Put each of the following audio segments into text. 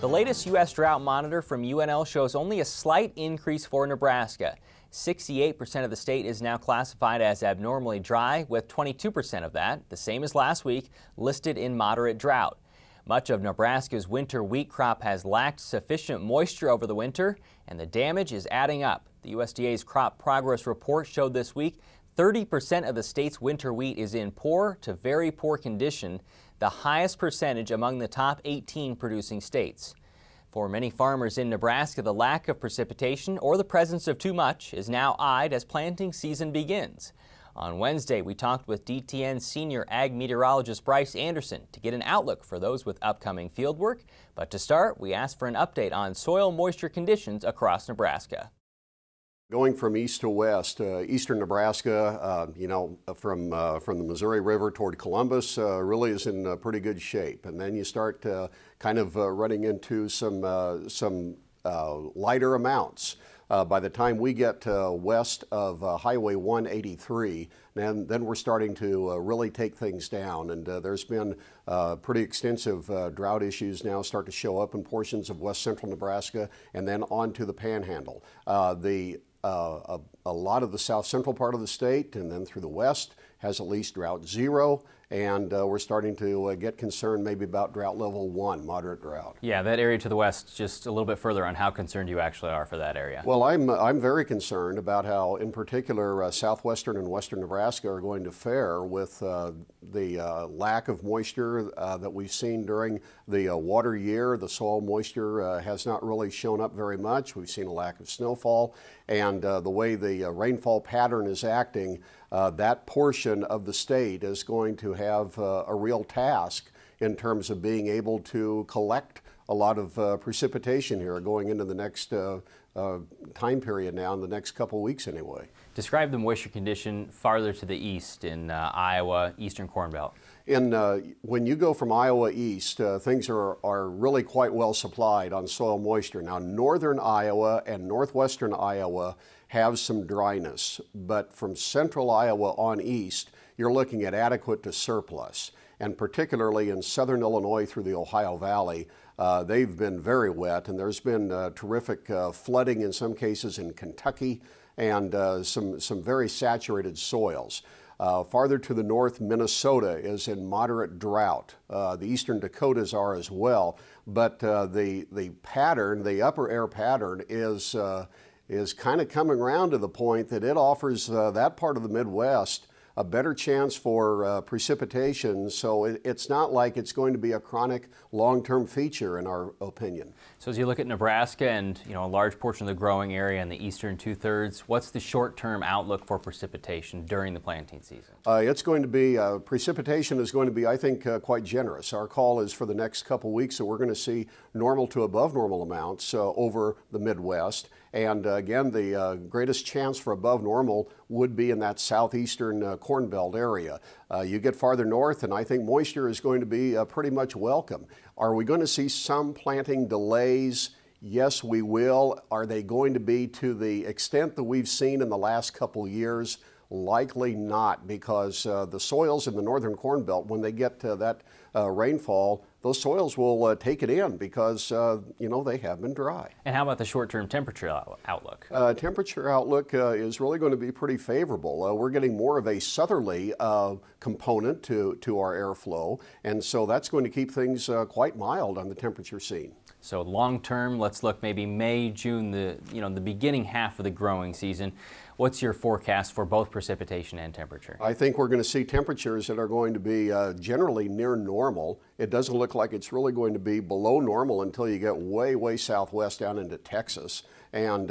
The latest U.S. drought monitor from UNL shows only a slight increase for Nebraska. 68% of the state is now classified as abnormally dry, with 22% of that, the same as last week, listed in moderate drought. Much of Nebraska's winter wheat crop has lacked sufficient moisture over the winter, and the damage is adding up. The USDA's crop progress report showed this week 30% of the state's winter wheat is in poor to very poor condition, the highest percentage among the top 18 producing states. For many farmers in Nebraska, the lack of precipitation or the presence of too much is now eyed as planting season begins. On Wednesday, we talked with DTN senior ag meteorologist Bryce Anderson to get an outlook for those with upcoming fieldwork. But to start, we asked for an update on soil moisture conditions across Nebraska. Going from east to west, eastern Nebraska, from the Missouri River toward Columbus, really is in pretty good shape. And then you start running into some lighter amounts. By the time we get west of Highway 183, then we're starting to really take things down. And there's been pretty extensive drought issues now start to show up in portions of west central Nebraska and then on to the Panhandle. A lot of the south central part of the state and then through the west has at least drought 0, and we're starting to get concerned maybe about drought level 1, moderate drought. Yeah, that area to the west, just a little bit further on how concerned you actually are for that area. Well, I'm very concerned about how, in particular, southwestern and western Nebraska are going to fare with the lack of moisture that we've seen during the water year. The soil moisture has not really shown up very much. We've seen a lack of snowfall, and the way the rainfall pattern is acting, that portion of the state is going to have a real task in terms of being able to collect a lot of precipitation here going into the next time period now, in the next couple of weeks anyway. Describe the moisture condition farther to the east in Iowa, eastern Corn Belt. When you go from Iowa east, things are really quite well supplied on soil moisture. Now, northern Iowa and northwestern Iowa have some dryness, but from central Iowa on east, you're looking at adequate to surplus. And particularly in southern Illinois through the Ohio Valley, they've been very wet, and there's been terrific flooding in some cases in Kentucky, and some very saturated soils. Farther to the north, Minnesota is in moderate drought. The eastern Dakotas are as well, but the pattern, the upper air pattern, is kind of coming around to the point that it offers that part of the Midwest a better chance for precipitation, so it's not like it's going to be a chronic long-term feature in our opinion. So as you look at Nebraska and a large portion of the growing area in the eastern two-thirds, what's the short-term outlook for precipitation during the planting season? It's going to be, precipitation is going to be, I think, quite generous. Our call is for the next couple weeks, so we're going to see normal to above normal amounts over the Midwest. And again, the greatest chance for above normal would be in that southeastern Corn Belt area. You get farther north, and I think moisture is going to be pretty much welcome. Are we going to see some planting delays? Yes, we will. Are they going to be to the extent that we've seen in the last couple years? Likely not, because the soils in the northern Corn Belt, when they get that rainfall, those soils will take it in because, they have been dry. And how about the short-term temperature outlook? Temperature outlook is really going to be pretty favorable. We're getting more of a southerly component to our airflow, and so that's going to keep things quite mild on the temperature scene. So long-term, let's look maybe May, June, the beginning half of the growing season. What's your forecast for both precipitation and temperature? I think we're going to see temperatures that are going to be generally near normal. It doesn't look like it's really going to be below normal until you get way, way southwest down into Texas. And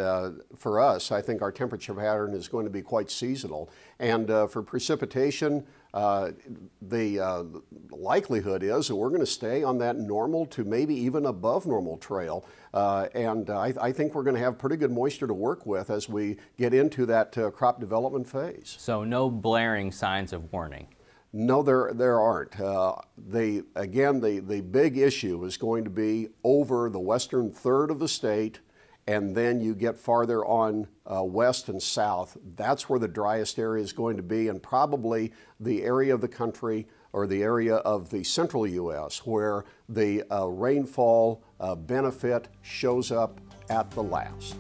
for us, I think our temperature pattern is going to be quite seasonal. And for precipitation, the likelihood is that we're going to stay on that normal to maybe even above normal trail. And I think we're going to have pretty good moisture to work with as we get into that crop development phase. So no blaring signs of warning? No, there aren't. The big issue is going to be over the western third of the state and then you get farther on west and south, that's where the driest area is going to be, and probably the area of the country or the area of the central U.S. where the rainfall benefit shows up at the last.